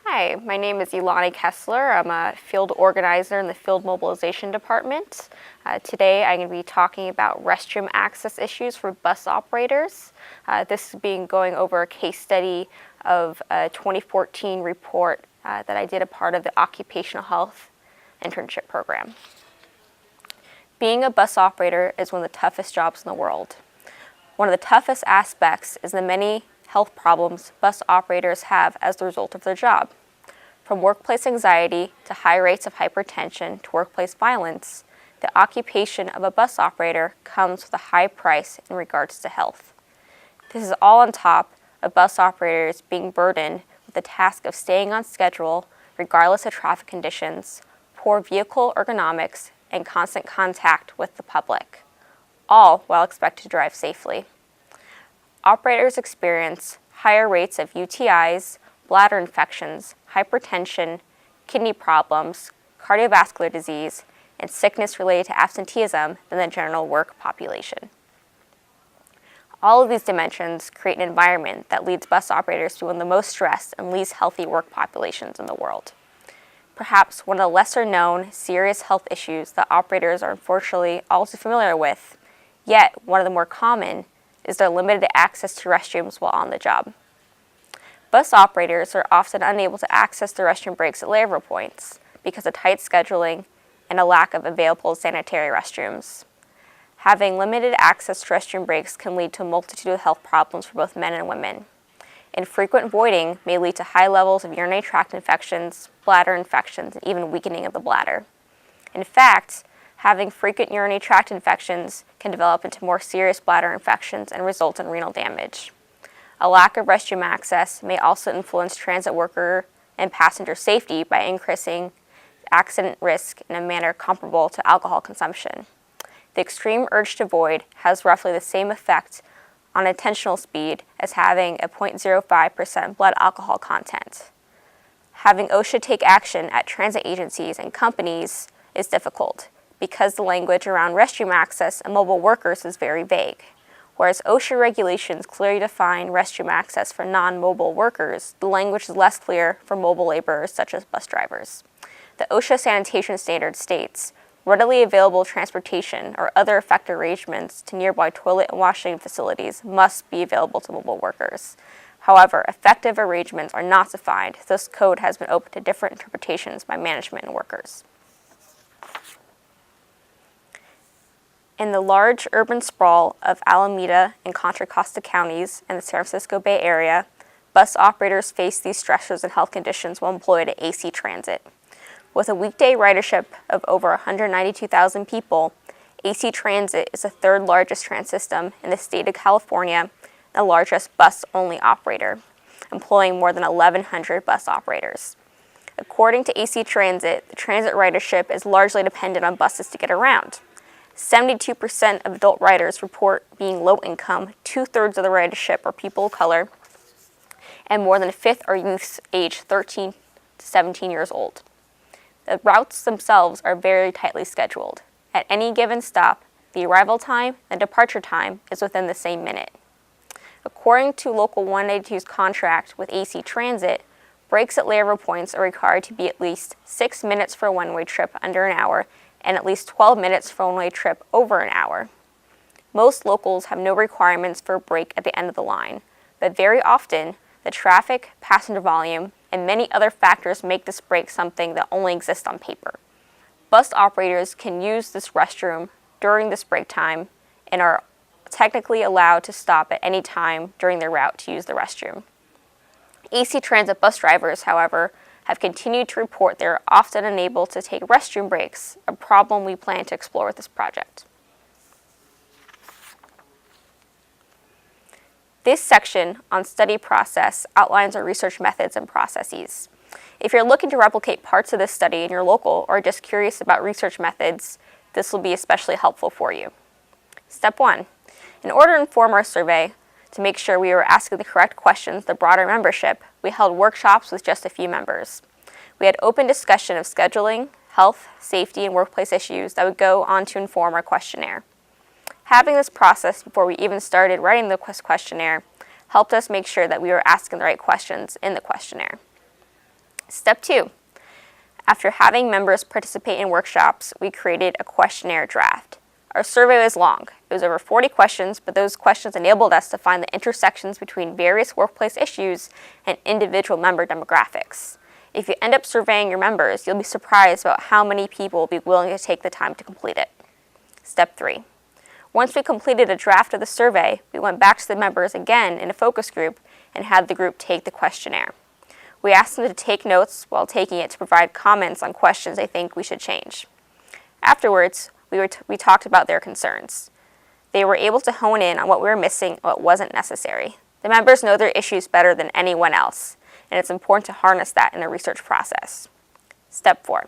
Hi, my name is Ilani Kessler. I'm a field organizer in the Field Mobilization Department. Today I'm going to be talking about restroom access issues for bus operators. This is going over a case study of a 2014 report that I did a part of the Occupational Health Internship Program. Being a bus operator is one of the toughest jobs in the world. One of the toughest aspects is the many health problems bus operators have as the result of their job. From workplace anxiety to high rates of hypertension to workplace violence, the occupation of a bus operator comes with a high price in regards to health. This is all on top of bus operators being burdened with the task of staying on schedule regardless of traffic conditions, poor vehicle ergonomics, and constant contact with the public, all while expected to drive safely. Operators experience higher rates of UTIs, bladder infections, hypertension, kidney problems, cardiovascular disease, and sickness related to absenteeism than the general work population. All of these dimensions create an environment that leads bus operators to one of the most stressed and least healthy work populations in the world. Perhaps one of the lesser known serious health issues that operators are unfortunately all too familiar with, yet one of the more common, is their limited access to restrooms while on the job. Bus operators are often unable to access the restroom breaks at layover points because of tight scheduling and a lack of available sanitary restrooms. Having limited access to restroom breaks can lead to a multitude of health problems for both men and women. Infrequent voiding may lead to high levels of urinary tract infections, bladder infections, and even weakening of the bladder. In fact, having frequent urinary tract infections can develop into more serious bladder infections and result in renal damage. A lack of restroom access may also influence transit worker and passenger safety by increasing accident risk in a manner comparable to alcohol consumption. The extreme urge to void has roughly the same effect on attentional speed as having a 0.05% blood alcohol content. Having OSHA take action at transit agencies and companies is difficult because the language around restroom access and mobile workers is very vague. Whereas OSHA regulations clearly define restroom access for non-mobile workers, the language is less clear for mobile laborers such as bus drivers. The OSHA sanitation standard states, readily available transportation or other effective arrangements to nearby toilet and washing facilities must be available to mobile workers. However, effective arrangements are not defined. This code has been open to different interpretations by management and workers. In the large urban sprawl of Alameda and Contra Costa counties and the San Francisco Bay Area, bus operators face these stressors and health conditions while employed at AC Transit. With a weekday ridership of over 192,000 people, AC Transit is the third largest transit system in the state of California and the largest bus-only operator, employing more than 1,100 bus operators. According to AC Transit, the transit ridership is largely dependent on buses to get around. 72% of adult riders report being low income, 2/3 of the ridership are people of color, and more than a fifth are youths aged 13 to 17 years old. The routes themselves are very tightly scheduled. At any given stop, the arrival time and departure time is within the same minute. According to Local 182's contract with AC Transit, breaks at layover points are required to be at least 6 minutes for a one-way trip under an hour and at least 12 minutes for a one-way trip over an hour. Most locals have no requirements for a break at the end of the line, but very often the traffic, passenger volume, and many other factors make this break something that only exists on paper. Bus operators can use this restroom during this break time and are technically allowed to stop at any time during their route to use the restroom. AC Transit bus drivers, however, have continued to report they are often unable to take restroom breaks, a problem we plan to explore with this project. This section on study process outlines our research methods and processes. If you're looking to replicate parts of this study in your local or just curious about research methods, this will be especially helpful for you. Step 1. In order to inform our survey, to make sure we were asking the correct questions to the broader membership, we held workshops with just a few members. We had open discussion of scheduling, health, safety, and workplace issues that would go on to inform our questionnaire. Having this process before we even started writing the questionnaire helped us make sure that we were asking the right questions in the questionnaire. Step 2. After having members participate in workshops, we created a questionnaire draft. Our survey was long. It was over 40 questions, but those questions enabled us to find the intersections between various workplace issues and individual member demographics. If you end up surveying your members, you'll be surprised about how many people will be willing to take the time to complete it. Step 3. Once we completed a draft of the survey, we went back to the members again in a focus group and had the group take the questionnaire. We asked them to take notes while taking it to provide comments on questions they think we should change. Afterwards, we talked about their concerns. They were able to hone in on what we were missing and what wasn't necessary. The members know their issues better than anyone else, and it's important to harness that in the research process. Step 4.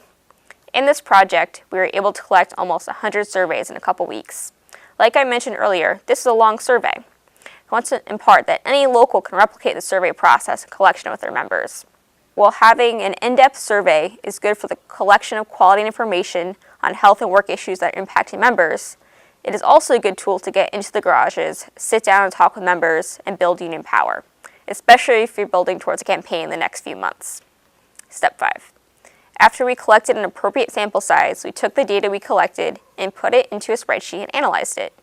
In this project, we were able to collect almost 100 surveys in a couple weeks. Like I mentioned earlier, this is a long survey. I want to impart that any local can replicate the survey process and collection with their members. While having an in-depth survey is good for the collection of quality information on health and work issues that are impacting members, it is also a good tool to get into the garages, sit down and talk with members, and build union power, especially if you're building towards a campaign in the next few months. Step 5. After we collected an appropriate sample size, we took the data we collected and put it into a spreadsheet and analyzed it.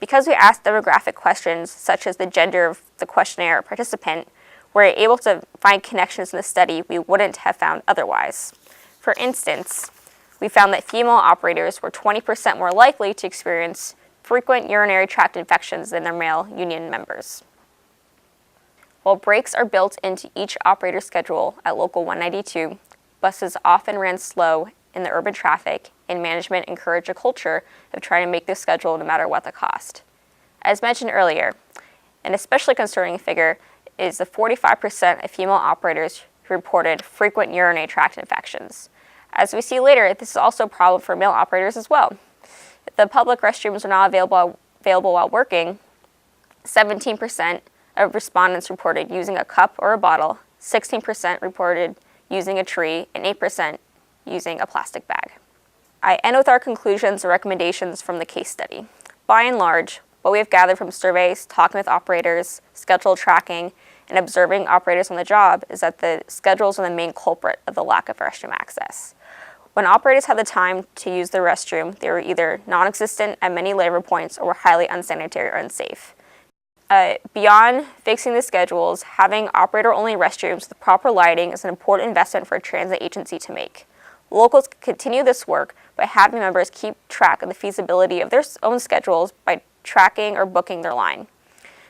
Because we asked demographic questions, such as the gender of the questionnaire participant, we're able to find connections in the study we wouldn't have found otherwise. For instance, we found that female operators were 20% more likely to experience frequent urinary tract infections than their male union members. While breaks are built into each operator's schedule at Local 192, buses often ran slow in the urban traffic, and management encouraged a culture of trying to make this schedule no matter what the cost. As mentioned earlier, an especially concerning figure is the 45% of female operators who reported frequent urinary tract infections. As we see later, this is also a problem for male operators as well. If the public restrooms are not available while working, 17% of respondents reported using a cup or a bottle, 16% reported using a tree, and 8% using a plastic bag. I end with our conclusions and recommendations from the case study. By and large, what we have gathered from surveys, talking with operators, schedule tracking, and observing operators on the job is that the schedules are the main culprit of the lack of restroom access. When operators had the time to use the restroom, they were either non-existent at many labor points or were highly unsanitary or unsafe. Beyond fixing the schedules, having operator-only restrooms with proper lighting is an important investment for a transit agency to make. Locals can continue this work by having members keep track of the feasibility of their own schedules by tracking or booking their line.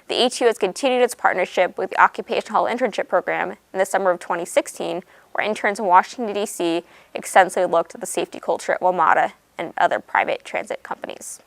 The ATU has continued its partnership with the Occupational Health Internship Program in the summer of 2016, where interns in Washington, D.C. extensively looked at the safety culture at WMATA and other private transit companies.